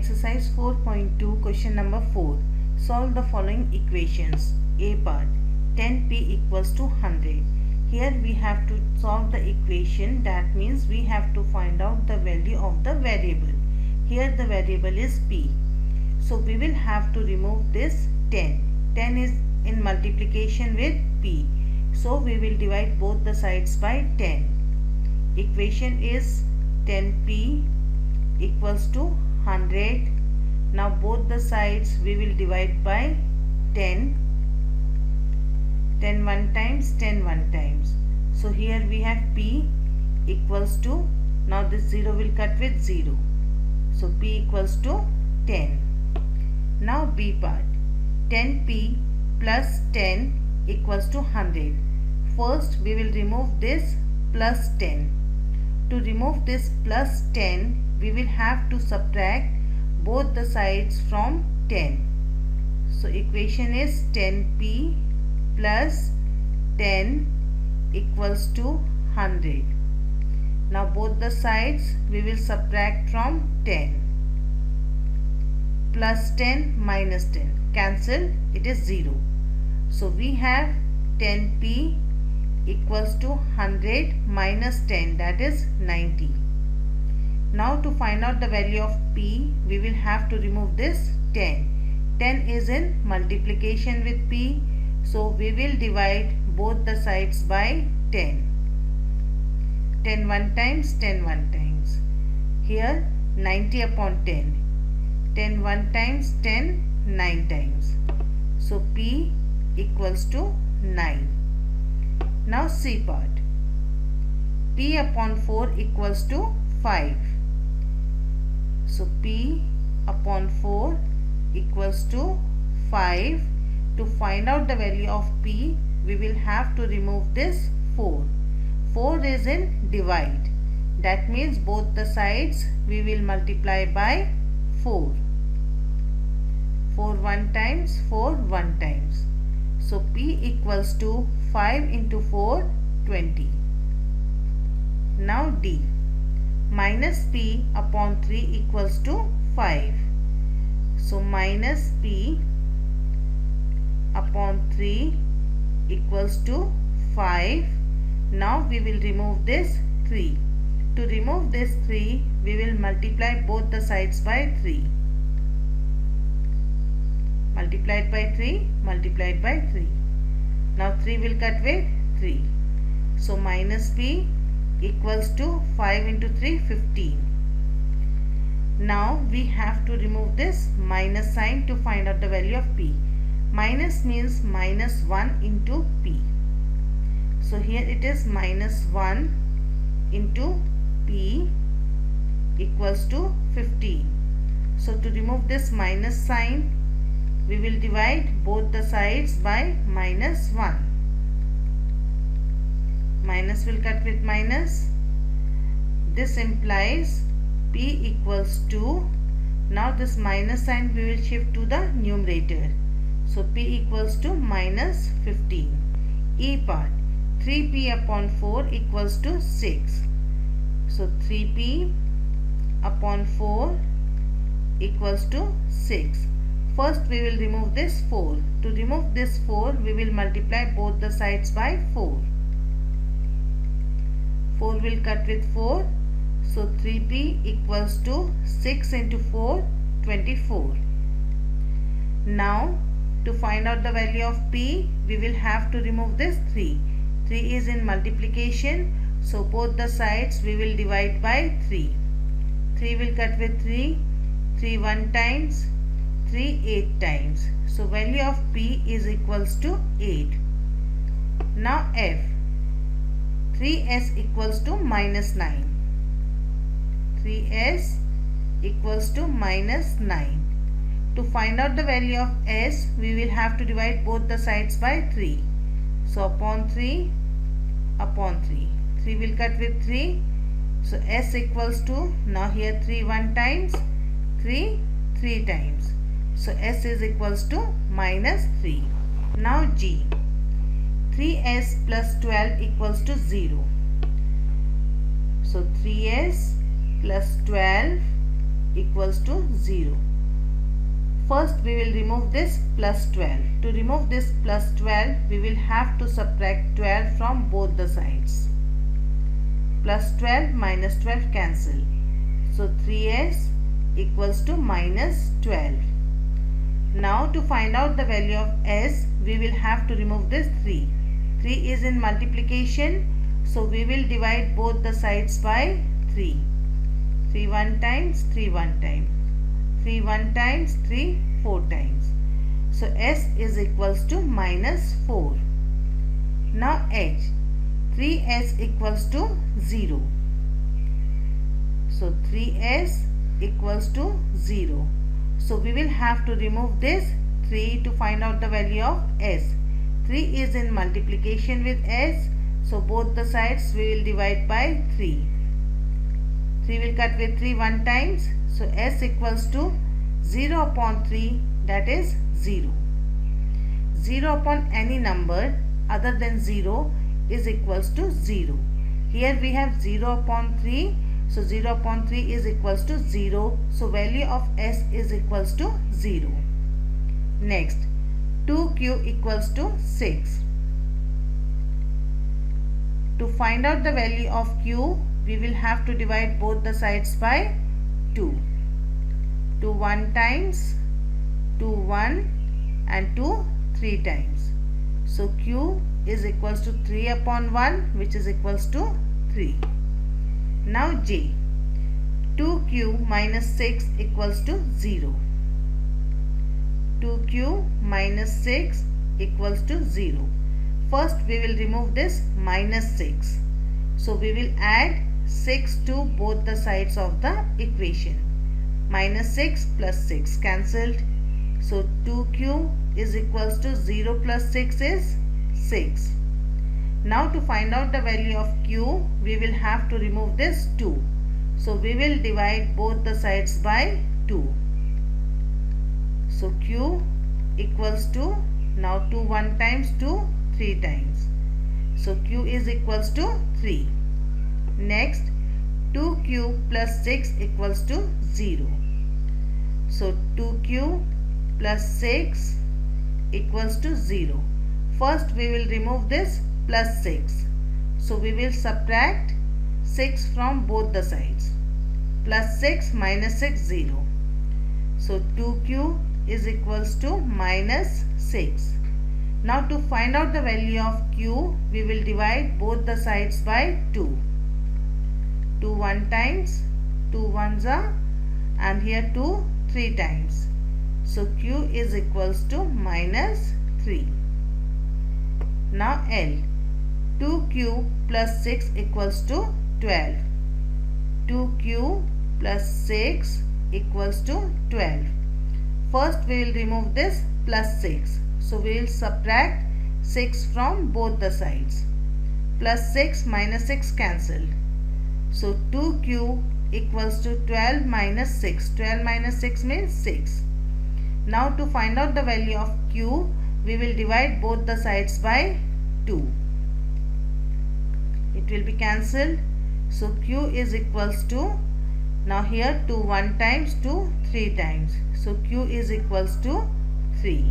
Exercise 4.2 question number 4. Solve the following equations. A part 10p equals to 100. Here we have to solve the equation, that means we have to find out the value of the variable. Here the variable is p. So we will have to remove this 10. 10 is in multiplication with p. So we will divide both the sides by 10. Equation is 10p equals to 100. Now both the sides we will divide by 10. 10 one times, 10 one times. So here we have p equals to, now this 0 will cut with 0. So p equals to 10. Now b part, 10p plus 10 equals to 100. First we will remove this plus 10. To remove this plus 10, we will have to subtract both the sides from 10. So equation is 10p plus 10 equals to 100. Now both the sides we will subtract from 10. Plus 10 minus 10. Cancel, it is 0. So we have 10p equals to 100 minus 10, that is 90. Now to find out the value of p, we will have to remove this 10. 10 is in multiplication with p, so we will divide both the sides by 10. 10 one times, 10 one times. Here 90 upon 10. 10 one times, 10 9 times. So p equals to 9. Now C part, p upon 4 equals to 5. So p upon 4 equals to 5. To find out the value of p, we will have to remove this 4. 4 is in divide. That means both the sides we will multiply by 4. 4 one times, 4 one times. So p equals to 5 into 4, 20. Now D. Minus p upon 3 equals to 5. So minus p upon 3 equals to 5. Now we will remove this 3. To remove this 3, we will multiply both the sides by 3. Multiplied by 3, multiplied by 3. Now 3 will cut with 3. So minus p equals to 5 into 3, 15. Now we have to remove this minus sign to find out the value of p. Minus means minus 1 into p. So here it is minus 1 into p equals to 15. So to remove this minus sign, we will divide both the sides by minus 1. Minus will cut with minus. This implies p equals 2. Now this minus sign we will shift to the numerator. So p equals to minus 15. E part, 3p upon 4 equals to 6. So 3p upon 4 equals to 6. First we will remove this 4. To remove this 4, we will multiply both the sides by 4. 4 will cut with 4. So 3p equals to 6 into 4, 24. Now to find out the value of p, we will have to remove this 3. 3 is in multiplication. So both the sides we will divide by 3. 3 will cut with 3. 3 one times. 3 8 times. So value of p is equals to 8. Now F. 3s equals to minus 9. 3s equals to minus 9. To find out the value of s, we will have to divide both the sides by 3. So upon 3, upon 3. 3 will cut with 3. So s equals to, now here 3 one times, 3 3 times. So s is equals to minus 3. Now G. 3s plus 12 equals to 0. So 3s plus 12 equals to 0. First we will remove this plus 12. To remove this plus 12, we will have to subtract 12 from both the sides. Plus 12 minus 12 cancel. So 3s equals to minus 12. Now to find out the value of s, we will have to remove this 3. 3 is in multiplication, so we will divide both the sides by 3. 3 one times, 3 one time. 3 one times, 3 4 times. So s is equals to minus 4. Now h, 3s equals to 0. So 3s equals to 0. So we will have to remove this 3 to find out the value of s. 3 is in multiplication with s, so both the sides we will divide by 3. 3 will cut with 3 one times, so s equals to 0 upon 3, that is 0. 0 upon any number other than 0 is equals to 0. Here we have 0 upon 3, so 0 upon 3 is equals to 0, so value of s is equals to 0. Next, 2q equals to 6. To find out the value of q, we will have to divide both the sides by 2. 2 1 times, 2 1 and 2 3 times. So q is equals to 3 upon 1, which is equals to 3. Now j, 2q minus 6 equals to 0. 2q minus 6 equals to 0. First we will remove this minus 6. So we will add 6 to both the sides of the equation. Minus 6 plus 6 cancelled. So 2q is equals to 0 plus 6 is 6. Now to find out the value of q, we will have to remove this 2. So we will divide both the sides by 2. So q equals to, now 2 1 times, 2 3 times. So q is equals to 3. Next, 2q plus 6 equals to 0. So 2q plus 6 equals to 0. First we will remove this plus 6. So we will subtract 6 from both the sides. Plus 6 minus 6, 0. So 2q is equals to minus 6. Now to find out the value of q, we will divide both the sides by 2. 2 1 times, 2 1s are, and here 2 3 times. So q is equals to minus 3. Now L, 2q plus 6 equals to 12. 2q plus 6 equals to 12. First we will remove this plus 6. So we will subtract 6 from both the sides. Plus 6 minus 6 cancelled. So 2q equals to 12 minus 6. 12 minus 6 means 6. Now to find out the value of q, we will divide both the sides by 2. It will be cancelled. So q is equals to, now here 2 1 times, 2 3 times. So q is equals to 3.